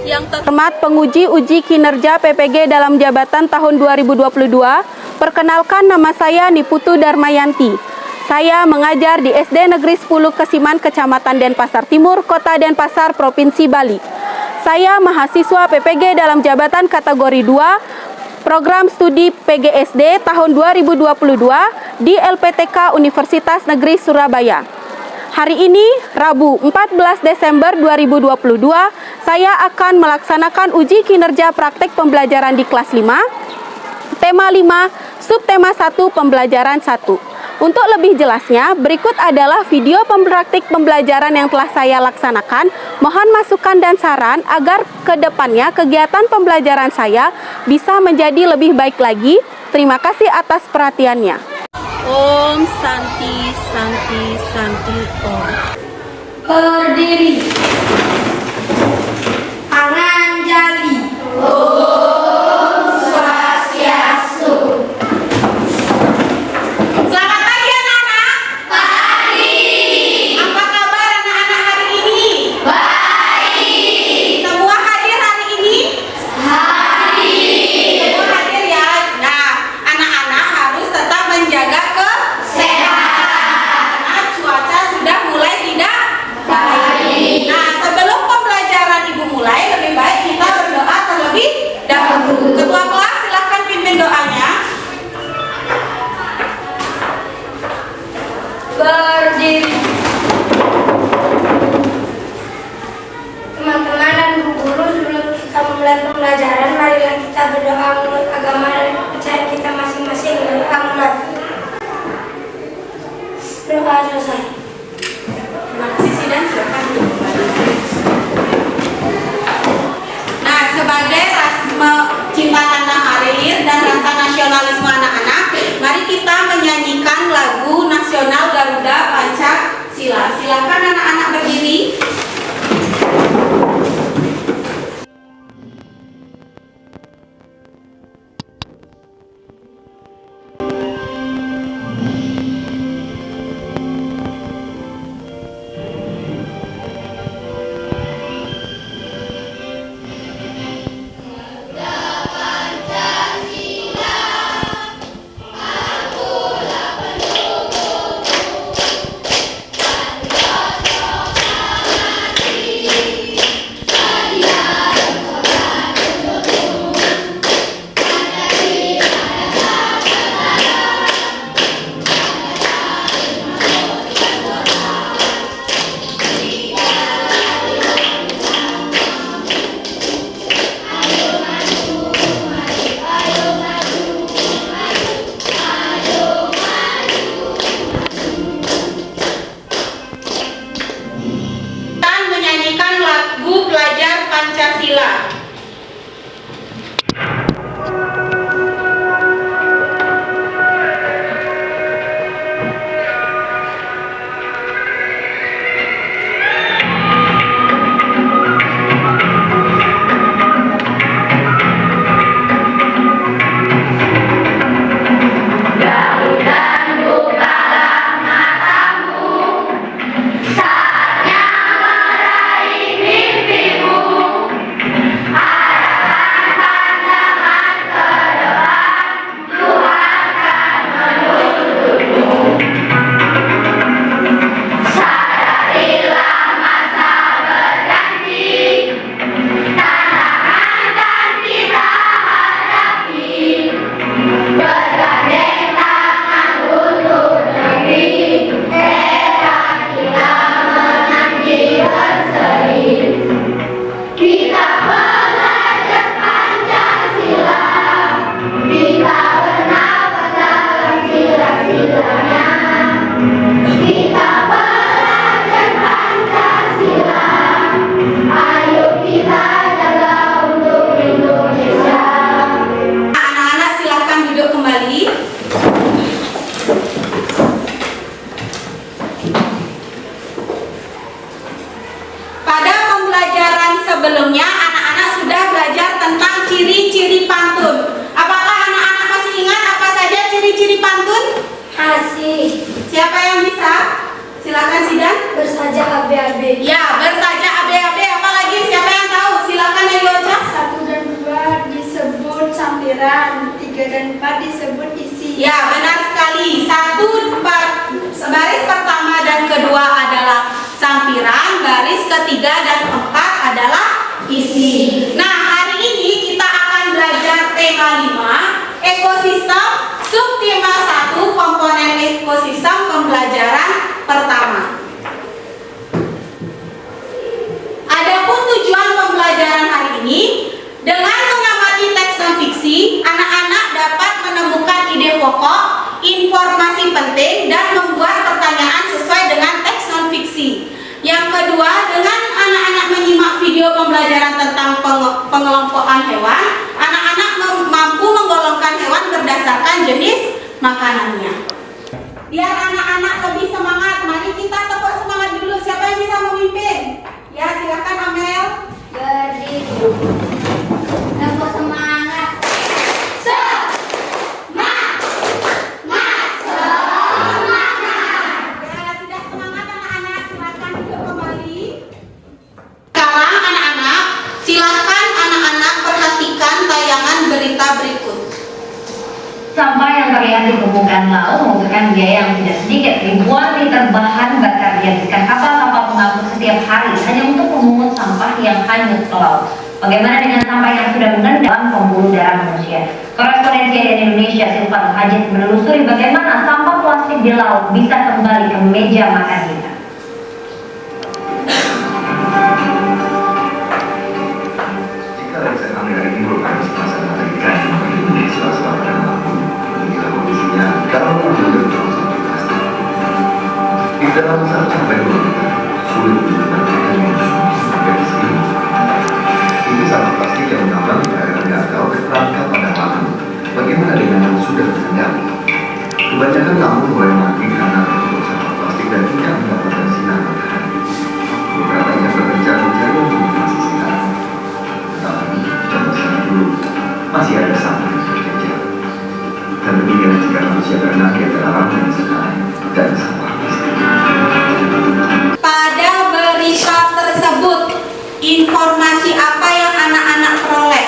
Yang terhormat penguji uji kinerja PPG dalam jabatan tahun 2022, perkenalkan nama saya Niputu Darmayanti. Saya mengajar di SD Negeri 10 Kesiman, Kecamatan Denpasar Timur, Kota Denpasar, Provinsi Bali. Saya mahasiswa PPG dalam jabatan kategori 2, Program Studi PGSD tahun 2022 di LPTK Universitas Negeri Surabaya. Hari ini, Rabu 14 Desember 2022, saya akan melaksanakan uji kinerja praktek pembelajaran di kelas 5, tema 5, subtema 1, pembelajaran 1. Untuk lebih jelasnya, berikut adalah video praktik pembelajaran yang telah saya laksanakan. Mohon masukan dan saran agar ke depannya kegiatan pembelajaran saya bisa menjadi lebih baik lagi. Terima kasih atas perhatiannya. Om Santi Santi Santi Om. Berdiri. Tangan jali. Om Swastiastu. Selamat pagi anak-anak. Pagi. Apa kabar anak-anak hari ini? Baik. Semua hadir hari ini? Hadir. Semua hadir ya. Nah, anak-anak harus tetap menjaga Ketua kelas silahkan pimpin doanya. Berdiri. Teman-teman dan guru, sebelum kita memulai pembelajaran, marilah kita berdoa menurut agama dan kepercayaan kita masing-masing. Berdoa mulai. Doa selesai. Terima kasih Sidan, silakan duduk kembali. Nah, sebagai cinta tanah air dan rasa nasionalisme anak-anak, mari kita menyanyikan lagu nasional Garuda Pancasila. Silakan anak-anak berdiri. Bersaja ABAB. Ya, bersaja ABAB. Apalagi siapa yang tahu? Silakan ayo Ocha. 1 dan 2 disebut sampiran, 3 dan 4 disebut isi. Ya, benar sekali. Baris pertama dan kedua adalah sampiran, baris ketiga dan keempat adalah isi. Nah, hari ini kita akan belajar tema 5, ekosistem, subtema 1, komponen ekosistem pembelajaran pertama. Adapun tujuan pembelajaran hari ini, dengan mengamati teks non fiksi, anak-anak dapat menemukan ide pokok, informasi penting, dan membuat pertanyaan sesuai dengan teks non fiksi. Yang kedua, dengan anak-anak menyimak video pembelajaran tentang pengelompokan hewan, anak-anak mampu menggolongkan hewan berdasarkan jenis makanannya. Biar anak-anak lebih semangat, mari kita tepuk semangat dulu. Siapa yang bisa memimpin? Ya, silakan Amel. Dari Nambah semangat. Ya, sudah semangat anak-anak, silakan duduk kembali. Sekarang anak-anak, silakan anak-anak perhatikan tayangan berita berikut. Sampah yang terlihat di permukaan laut membutuhkan biaya yang tidak sedikit. Ribuan liter bahan bakar dihabiskan kapal-kapal pengangkut setiap hari hanya untuk memungut sampah yang hanyut ke laut. Bagaimana dengan sampah yang sudah mengendap pembuluh darah manusia? Korespondensi CNN Indonesia Silvan Hajit menelusuri bagaimana sampah plastik di laut bisa kembali ke meja makan kita. Jika lapisan kamera ini merupakan sepasang mata ikan yang melindungi sela-sela pada lampu, inilah kondisinya kalau mobil berjalan sampai plastik. Di dalam 1 sampai 2 meter, sulit menemukan ikan yang sampai di sini. Ini sampah plastik yang mengambang di daerah atau terperangkap pada lampu. Bagaimana dengan yang sudah terkendali? Kebanyakan lampu mulai mati karena tertutup sampah plastik dan tidak mendapatkan sinar matahari. Beberapa yang bekerja mencari masih sinar. Tetapi zaman sana dulu masih ada sampah yang terjejar. Dan demikian jika manusia berenang di antara alam yang sekarang dan sampah plastik. Pada berita tersebut, informasi apa yang anak-anak peroleh?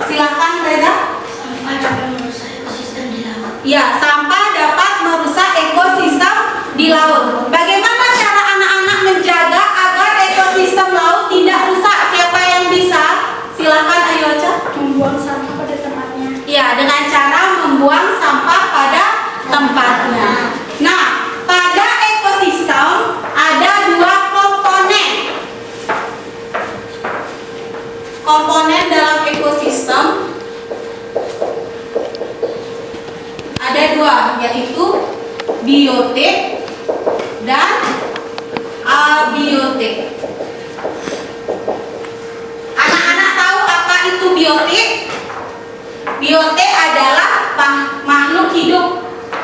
Silakan Reza. Sampah dapat merusak ekosistem di laut. Ya, sampah dapat merusak ekosistem di laut. Bagaimana cara anak-anak menjaga agar ekosistem laut tidak rusak? Siapa yang bisa? Silakan ayo Ocha. Membuang sampah pada tempatnya. Ya, dengan cara membuang sampah pada tempatnya. Nah, pada ekosistem ada 2 komponen. Komponen dalam ekosistem ada 2, yaitu biotik dan abiotik. Anak-anak tahu apa itu biotik? Biotik adalah makhluk hidup.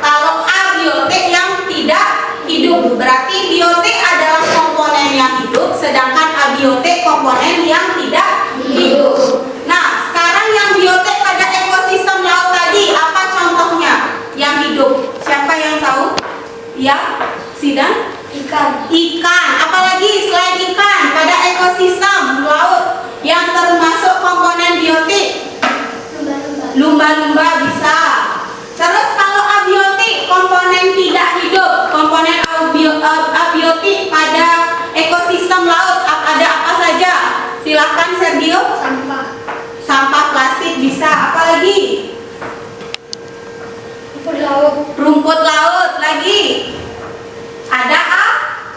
Kalau abiotik yang tidak hidup, berarti biotik adalah komponen yang hidup, sedangkan abiotik komponen yang tidak hidup. Nah, sekarang yang biotik pada ekosistem laut tadi, apa contohnya yang hidup? Siapa yang tahu? Ya, Sidan? Ikan. Ikan. Apalagi selain ikan pada ekosistem laut yang termasuk komponen biotik? Lumba-lumba bisa. Terus kalau abiotik, komponen tidak hidup, komponen abiotik pada ekosistem laut ada apa saja? Silakan Sergio. Sampah. Sampah plastik bisa. Apalagi? Rumput laut. Rumput laut lagi. Ada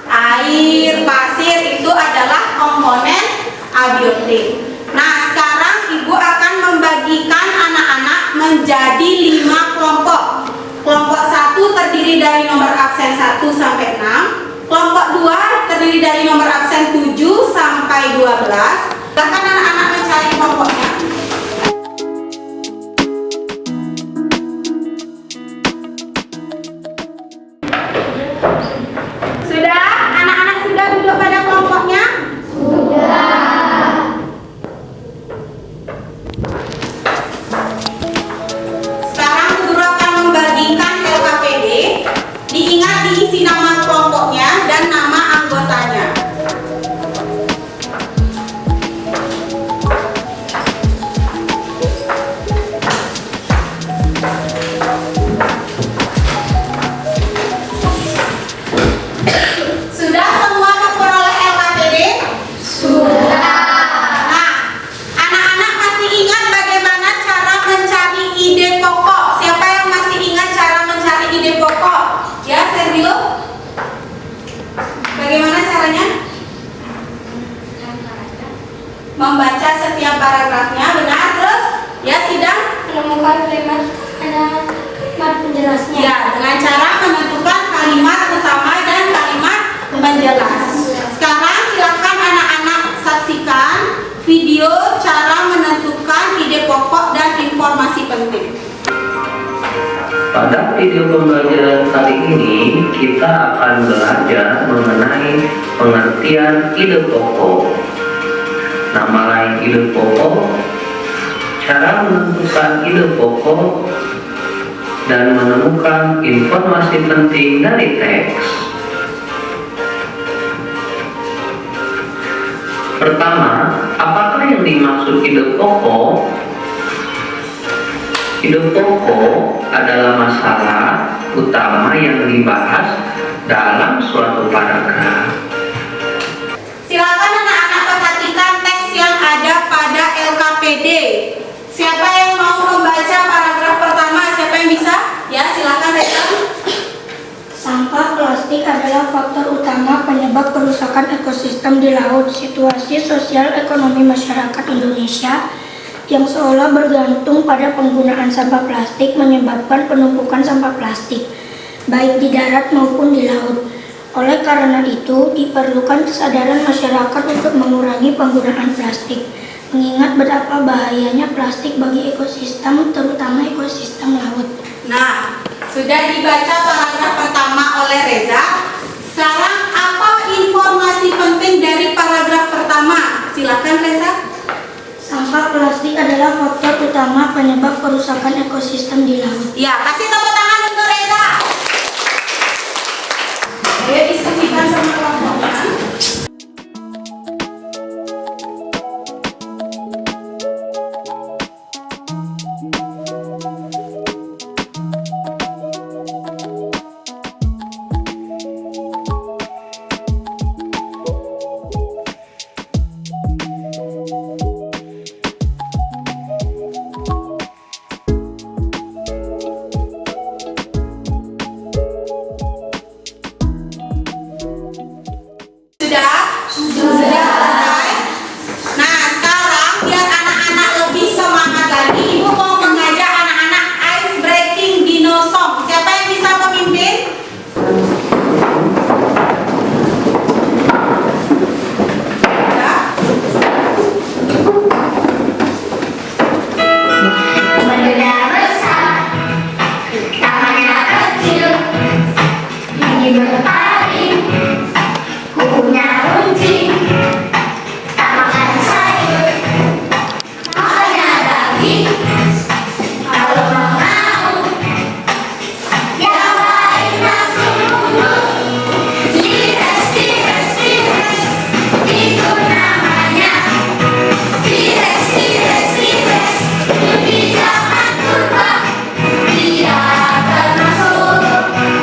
air, pasir, itu adalah komponen abiotik. Nah, sekarang Ibu akan membagikan anak-anak menjadi 5 kelompok. Kelompok 1 terdiri dari nomor absen 1 sampai 6. Kelompok 2 terdiri dari nomor absen 7 sampai 12. Silakan anak-anak mencari kelompoknya. Sudah? Anak-anak sudah duduk pada kelompoknya? Sekarang guru akan membagikan LKPD. Diingat diisi nama kelompoknya dan nama video pembelajaran kali ini kita akan belajar mengenai pengertian ide pokok, nama lain ide pokok, cara menentukan ide pokok, dan menemukan informasi penting dari teks. Pertama, apakah yang dimaksud ide pokok? Ide pokok adalah masalah utama yang dibahas dalam suatu paragraf. Silakan anak-anak perhatikan teks yang ada pada LKPD. Siapa yang mau membaca paragraf pertama? Siapa yang bisa? Ya, silakan Reza. Sampah plastik adalah faktor utama penyebab kerusakan ekosistem di laut. Situasi sosial ekonomi masyarakat Indonesia yang seolah bergantung pada penggunaan sampah plastik menyebabkan penumpukan sampah plastik, baik di darat maupun di laut. Oleh karena itu, diperlukan kesadaran masyarakat untuk mengurangi penggunaan plastik, mengingat betapa bahayanya plastik bagi ekosistem, terutama ekosistem laut. Nah, sudah dibaca paragraf pertama oleh Reza. Sekarang apa informasi penting dari paragraf pertama? Silakan Reza. Sampah plastik adalah faktor utama penyebab kerusakan ekosistem di laut. Ya, kasih tepuk tangan untuk Reza. Ayo diskusikan sama kelompoknya. Sudah selesai. Nah, sekarang biar anak-anak lebih semangat lagi, Ibu mau mengajak anak-anak ice breaking dino song. Siapa yang bisa memimpin? Ya. Bendera besar, tangannya kecil, gigi bertaring, kukunya runcing, tak makan sayur, makannya daging. Kalau mau, yang lain langsung mundur. Tires, tires, tires, itu namanya. Tires, tires, tires, di zaman purba. Dia termasuk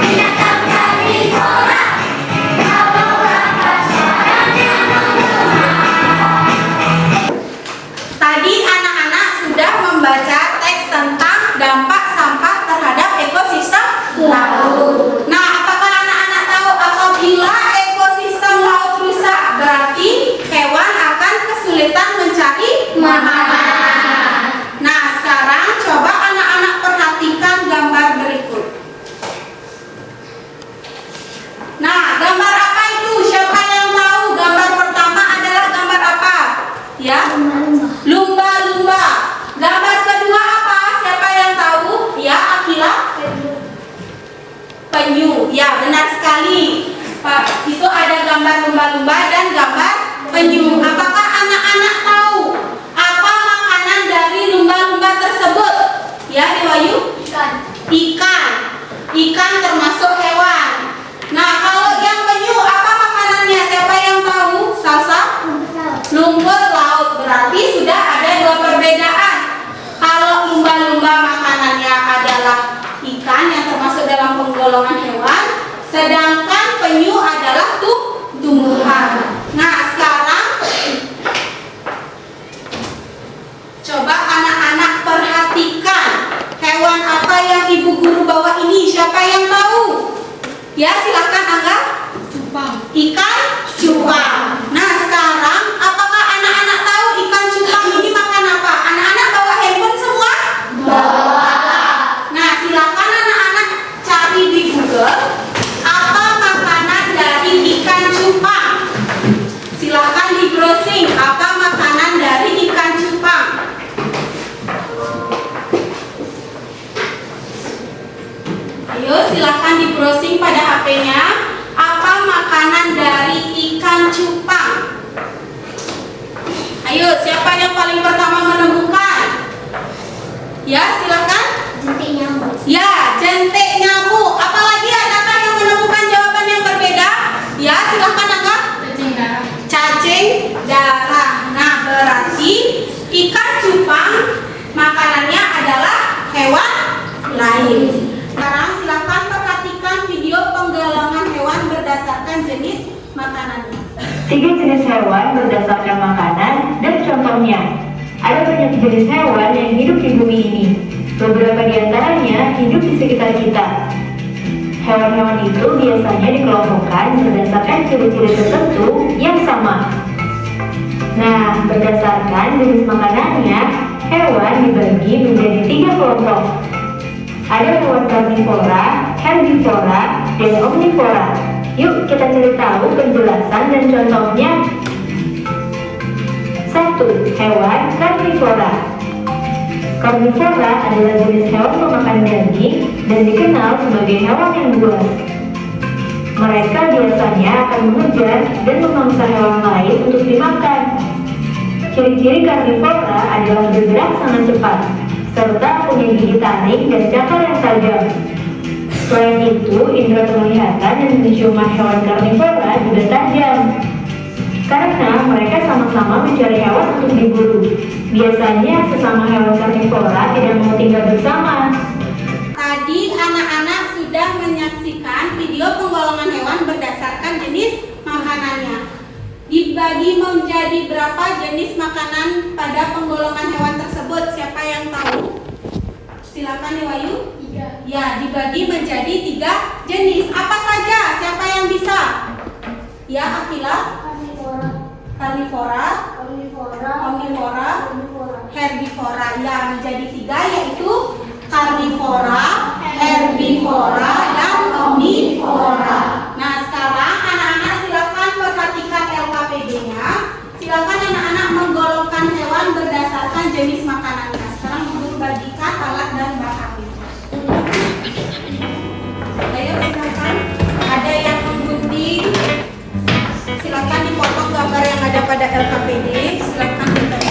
binatang karnivora. Kalau langkah suaranya menggema. Tadi anak-anak sudah membaca teks tentang dampak sampah terhadap ekosistem laut. Nah, apakah anak-anak tahu apabila ekosistem laut rusak berarti hewan akan kesulitan mencari makanan? Nah, sekarang coba anak-anak perhatikan gambar berikut. Nah, gambar apa itu? Siapa yang tahu? Gambar pertama adalah gambar apa? Ya? Lumba-lumba. Gambar kedua apa? Siapa yang tahu? Ya, Akila? Penyu. Ya, benar sekali. Pak, itu ada gambar lumba-lumba dan gambar penyu. Apakah anak-anak tahu apa makanan dari lumba-lumba tersebut? Ya, Dewayu? Ikan. Ikan termasuk hewan. Nah, kalau yang penyu apa makanannya? Siapa yang tahu? Salsa? Lumpur laut. Berarti sudah ada dua perbedaan. Kalau lumba-lumba makanannya adalah ikan yang termasuk dalam penggolongan hewan, sedangkan penyu adalah tumbuhan. Nah, sekarang coba anak-anak perhatikan hewan apa yang Ibu Guru bawa ini. Siapa yang tahu? Ya, silakan Angga. Ikan cupang. Nah, sekarang apakah anak-anak tahu ikan cupang ini makan apa? Anak-anak bawa handphone semua? Bawa. Nah, silakan anak-anak cari di Google apa makanan dari ikan cupang. Silakan di browsing apa makanan dari ikan cupang. berdasarkan jenis makanannya. 3 jenis hewan berdasarkan makanan dan contohnya. Ada banyak jenis hewan yang hidup di bumi ini. Beberapa di antaranya hidup di sekitar kita. Hewan-hewan itu biasanya dikelompokkan berdasarkan ciri-ciri tertentu yang sama. Nah, berdasarkan jenis makanannya, hewan dibagi menjadi 3 kelompok. Ada hewan karnivora, herbivora, dan omnivora. Yuk kita cari tahu penjelasan dan contohnya. 1. Hewan karnivora. Karnivora adalah jenis hewan pemakan daging dan dikenal sebagai hewan yang buas. Mereka biasanya akan mengejar dan memangsa hewan lain untuk dimakan. Ciri-ciri karnivora adalah bergerak sangat cepat, serta punya gigi taring dan cakar yang tajam. Selain itu, indera penglihatan dan penciuman hewan karnivora juga tajam. Karena mereka sama-sama mencari hewan untuk diburu. Biasanya sesama hewan karnivora tidak mau tinggal bersama. Tadi anak-anak sudah menyaksikan video penggolongan hewan berdasarkan jenis makanannya. Dibagi menjadi berapa jenis makanan pada penggolongan hewan tersebut? Siapa yang tahu? Silakan nih Wayu. 3. Ya, dibagi menjadi 3 jenis. Apa saja? Siapa yang bisa? Ya, Akila. Karnivora, omnivora, herbivora. Ya, menjadi 3 yaitu karnivora, herbivora, dan omnivora. Nah, sekarang anak-anak silakan perhatikan LKPD-nya. Silakan anak-anak menggolongkan hewan berdasarkan jenis makanannya. Sekarang guru bagikan alat dan bahannya. Ayo silakan. Ada yang menggunting. Silakan dipotong gambar yang ada pada LKPD. Silakan ditempel.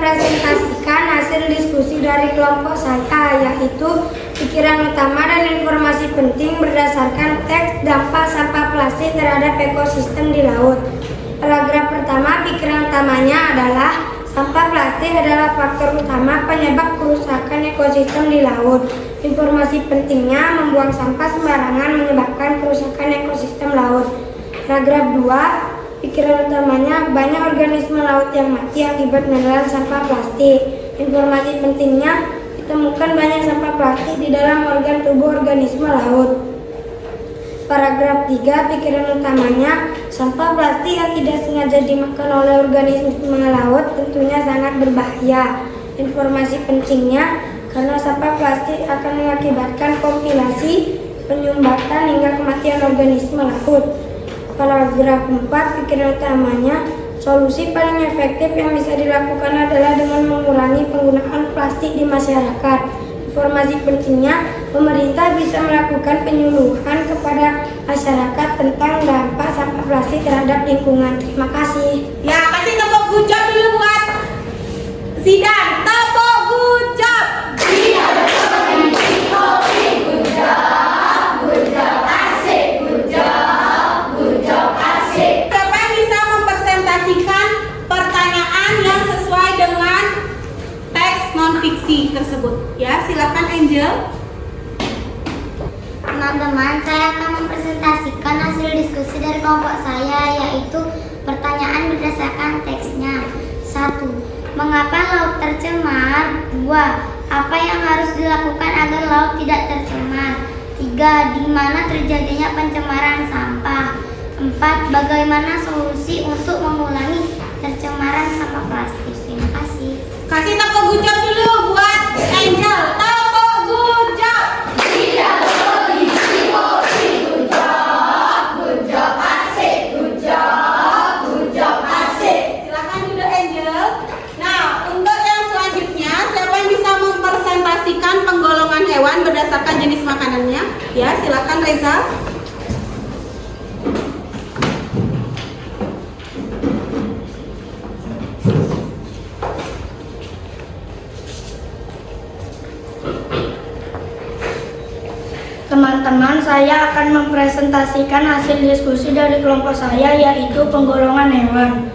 mempresentasikan hasil diskusi dari kelompok saya, yaitu pikiran utama dan informasi penting berdasarkan teks dampak sampah plastik terhadap ekosistem di laut. Paragraf pertama, pikiran utamanya adalah Sampah plastik adalah faktor utama penyebab kerusakan ekosistem di laut. Informasi pentingnya, membuang sampah sembarangan menyebabkan kerusakan ekosistem laut. Paragraf 2, pikiran utamanya, banyak organisme laut yang mati akibat menelan sampah plastik. Informasi pentingnya, ditemukan banyak sampah plastik di dalam organ tubuh organisme laut. Paragraf 3, pikiran utamanya, sampah plastik yang tidak sengaja dimakan oleh organisme laut tentunya sangat berbahaya. Informasi pentingnya, karena sampah plastik akan mengakibatkan kompilasi, penyumbatan hingga kematian organisme laut. Paragraf 4, pikiran utamanya, solusi paling efektif yang bisa dilakukan adalah dengan mengurangi penggunaan plastik di masyarakat. Informasi pentingnya, pemerintah bisa melakukan penyuluhan kepada masyarakat tentang dampak sampah plastik terhadap lingkungan. Terima kasih. Ya, kasih tepuk gucap dulu buat Zidan. Tepuk gucap. Siapa yang bisa mempresentasikan pertanyaan yang sesuai dengan teks non-fiksi tersebut? Ya, silakan Angel. Teman-teman, saya akan mempresentasikan hasil diskusi dari kelompok saya, yaitu pertanyaan berdasarkan teksnya. 1. Mengapa laut tercemar? 2. Apa yang harus dilakukan agar laut tidak tercemar? 3. Di mana terjadinya pencemaran sampah? 4. Bagaimana solusi untuk mengurangi tercemaran sampah plastik? Terima kasih. Kasih tepuk gucap dulu buat Angel. Tepuk gucap. Silakan dulu Angel. Nah, untuk yang selanjutnya, siapa yang bisa mempresentasikan penggolongan hewan berdasarkan jenis makanannya? Ya, silakan Reza. Teman-teman, saya akan mempresentasikan hasil diskusi dari kelompok saya, yaitu penggolongan hewan.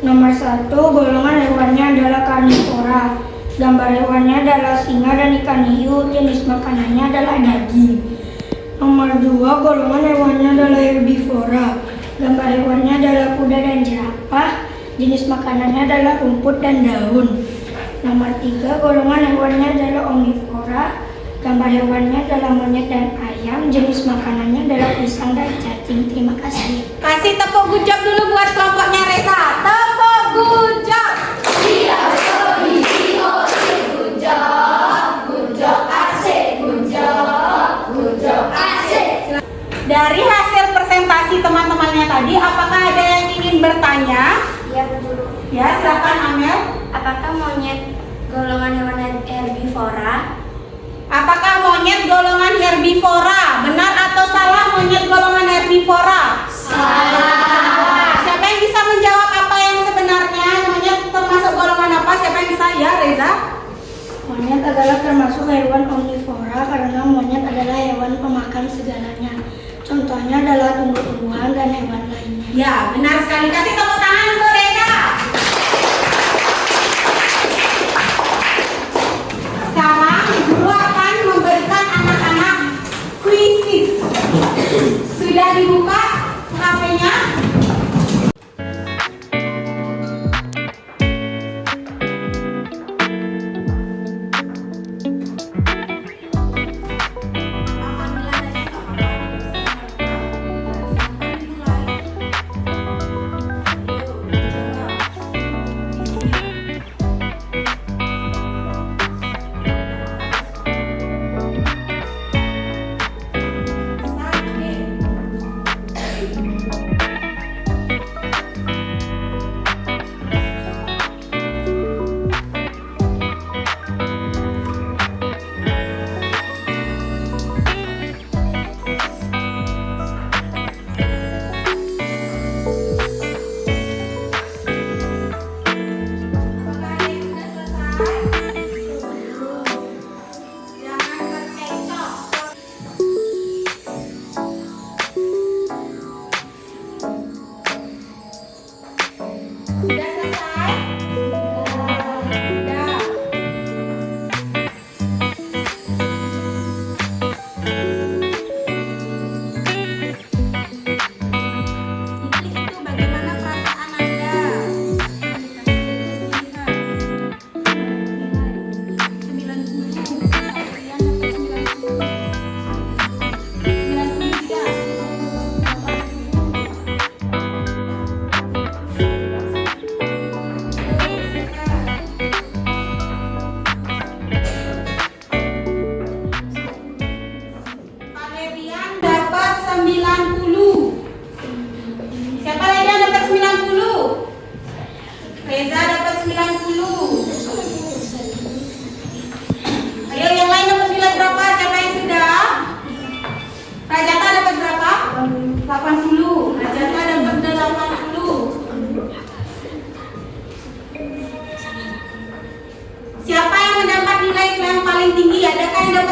Nomor 1, golongan hewannya adalah karnivora. Gambar hewannya adalah singa dan ikan hiu, jenis makanannya adalah daging. Nomor 2, golongan hewannya adalah herbivora. Gambar hewannya adalah kuda dan jerapah, jenis makanannya adalah rumput dan daun. Nomor 3, golongan hewannya adalah omnivora. Gambar hewannya adalah monyet dan ayam, jenis makanannya adalah pisang dan cacing. Terima kasih. Kasih tepuk gucap dulu buat kelompoknya Reza. Tepuk gucap. Dari hasil presentasi teman-temannya tadi, apakah ada yang ingin bertanya? Ya, betul. Ya, silakan Amel. Apakah monyet golongan hewan herbivora? Apakah monyet golongan herbivora? Benar atau salah monyet golongan herbivora? Salah. Siapa yang bisa menjawab apa yang sebenarnya? Monyet termasuk golongan apa? Siapa yang bisa? Ya, Reza. Monyet adalah termasuk hewan omnivora karena monyet adalah hewan pemakan segalanya. Contohnya adalah tumbuh-tumbuhan dan hewan lainnya. Ya, benar sekali. Kasih tepuk tangan untuk Reza. Sekarang guru akan memberikan anak-anak kuisis. Sudah dibuka HP-nya?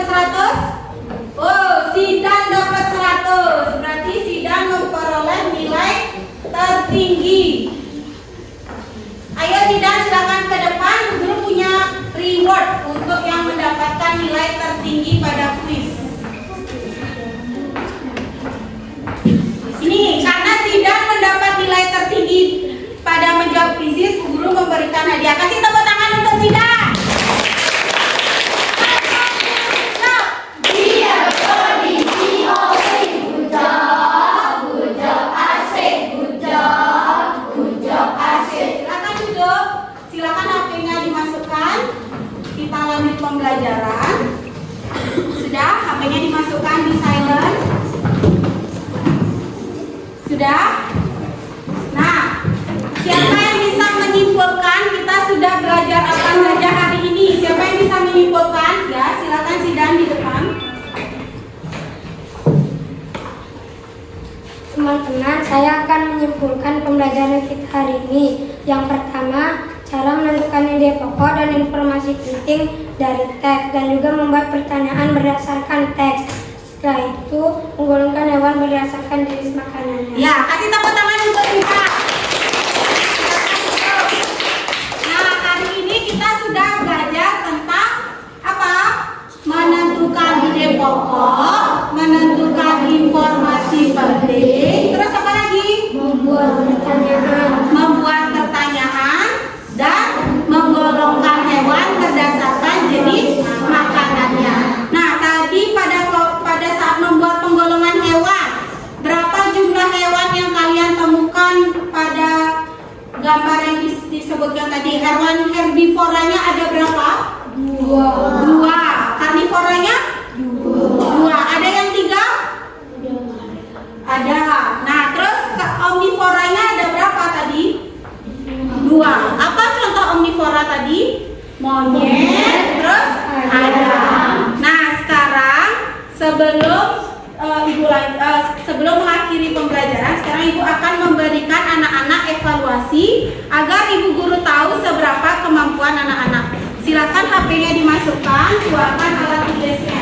100? Oh, Sidan dapat 100. Berarti Sidan memperoleh nilai tertinggi. Ayo Sidan silakan ke depan. Guru punya reward untuk yang mendapatkan nilai tertinggi pada kuis. Ini karena Sidan mendapat nilai tertinggi pada menjawab kuis, guru memberikan hadiah. Kasih tepuk tangan untuk Sidan. Silakan HP-nya dimasukkan. Kita lanjut pembelajaran. Sudah, HP-nya dimasukkan di silent. Sudah? Nah, siapa yang bisa menyimpulkan kita sudah belajar apa saja hari ini? Siapa yang bisa menyimpulkan? Ya, silakan Sidan di depan. Teman-teman, saya akan menyimpulkan pembelajaran kita hari ini. Yang pertama, cara menentukan ide pokok dan informasi penting dari teks, dan juga membuat pertanyaan berdasarkan teks. Setelah itu, menggolongkan hewan berdasarkan jenis makanannya. Ya, kasih tepuk tangan untuk kita. Nah, hari ini kita sudah belajar tentang apa? Menentukan ide pokok, menentukan informasi penting, terus apa lagi? Membuat pertanyaan, Dan menggolongkan hewan berdasarkan jenis makanannya. Nah, tadi pada saat membuat penggolongan hewan, berapa jumlah hewan yang kalian temukan pada gambar yang disebutkan tadi? Hewan herbivoranya ada berapa? 2. Karnivoranya? 2. Ada yang 3? Ada. Nah, terus omnivoranya ada berapa tadi? 2. Apa contoh omnivora tadi? Monyet, terus ayam. Nah, sekarang sebelum mengakhiri pembelajaran, sekarang Ibu akan memberikan anak-anak evaluasi agar Ibu guru tahu seberapa kemampuan anak-anak. Silakan HP-nya dimasukkan, keluarkan alat tulisnya.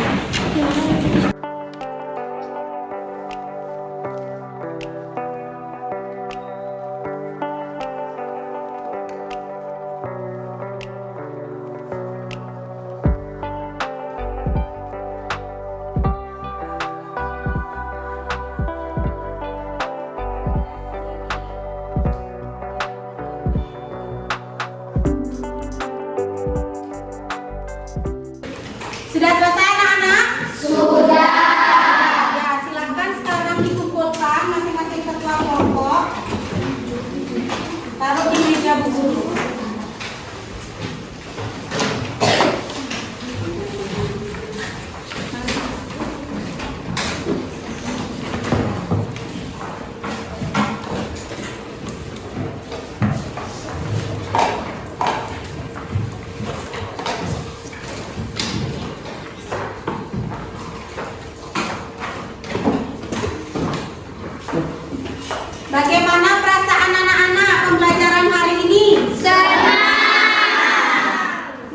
Sudah selesai anak-anak? Sudah. Ya, silakan sekarang dikumpulkan masing-masing ketua kelompok. Taruh di meja Bu Guru. Bagaimana perasaan anak-anak pembelajaran hari ini? Senang.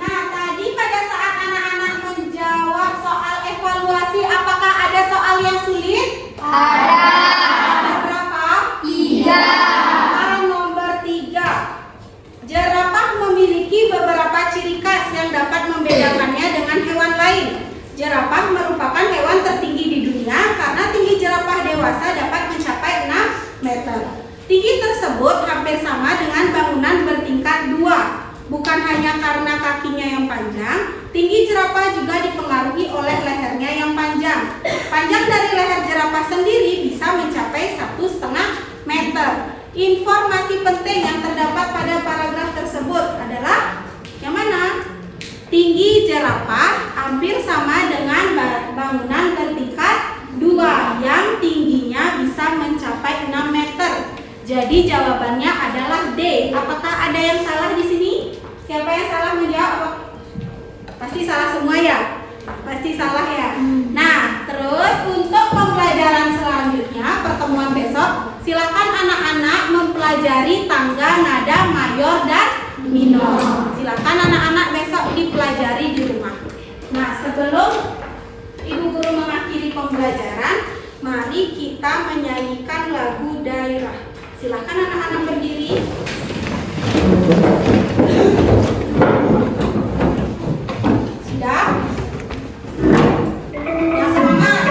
Nah, tadi pada saat anak-anak menjawab soal evaluasi, apakah ada soal yang sulit? Ada. Ada berapa? 3. Soal nomor 3. Jerapah memiliki beberapa ciri khas yang dapat membedakannya dengan hewan lain. Jerapah merupakan hewan tertinggi di dunia karena tinggi jerapah dewasa dapat mencapai 6 meter. Tinggi tersebut hampir sama dengan bangunan bertingkat 2. Bukan hanya karena kakinya yang panjang, tinggi jerapah juga dipengaruhi oleh lehernya yang panjang. Panjang dari leher jerapah sendiri bisa mencapai 1,5 meter. Informasi penting yang terdapat pada paragraf tersebut adalah yang mana? Tinggi jerapah hampir sama dengan bangunan bertingkat 2 yang tingginya bisa mencapai 6 meter. Jadi jawabannya adalah D. Apakah ada yang salah di sini? Siapa yang salah menjawab? Pasti salah semua ya? Pasti salah ya? Nah, terus untuk pembelajaran selanjutnya, pertemuan besok, silakan anak-anak mempelajari tangga nada mayor dan minor. Silakan anak-anak besok dipelajari di rumah. Nah, sebelum pembelajaran, mari kita menyanyikan lagu daerah. Silakan anak-anak berdiri. Siap? Yang semangat.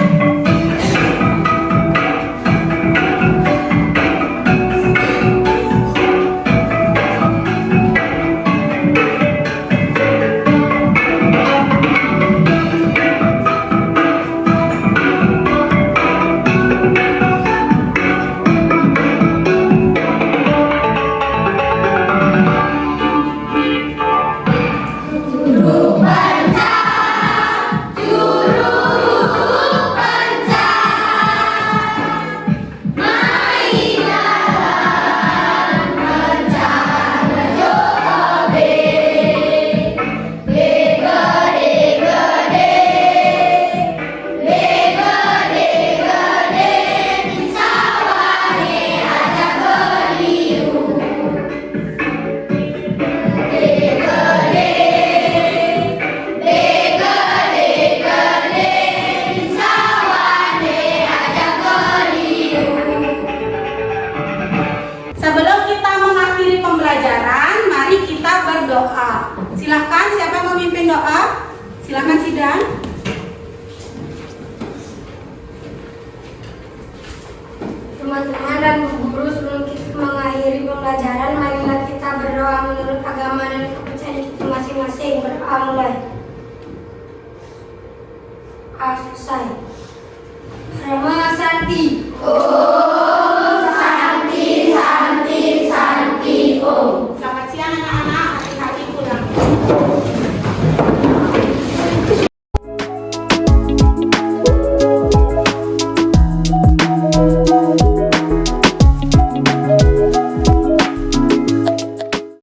Sebelum kita mengakhiri pembelajaran, mari kita berdoa. Silakan, siapa yang memimpin doa? Silakan Sidan. Teman-teman dan guru, sebelum kita mengakhiri pembelajaran, marilah kita berdoa menurut agama dan kepercayaan kita masing-masing. Berdoa mulai. Selesai. Rama Santi.